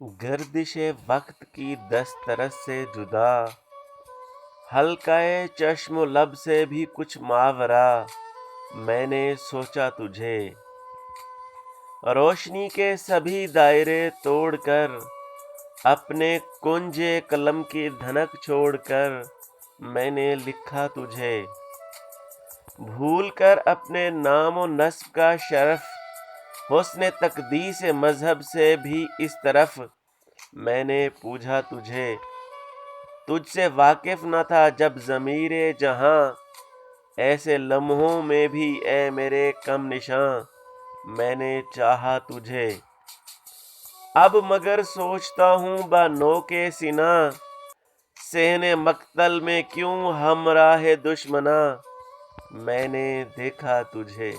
گردش وقت کی دسترس سے جدا، حلقۂ چشم و لب سے بھی کچھ ماورا میں نے سوچا تجھے۔ روشنی کے سبھی دائرے توڑ کر، اپنے کنج قلم کی دھنک چھوڑ کر میں نے لکھا تجھے۔ بھول کر اپنے نام و نسب کا شرف، حسن تقدیس مذہب سے بھی اس طرف میں نے پوجا تجھے۔ تجھ سے واقف نہ تھا جب ضمیر جہاں، ایسے لمحوں میں بھی اے میرے کم نشاں میں نے چاہا تجھے۔ اب مگر سوچتا ہوں با نوک سینہ، صحن مقتل میں کیوں ہمراہ دشمناں میں نے دیکھا تجھے۔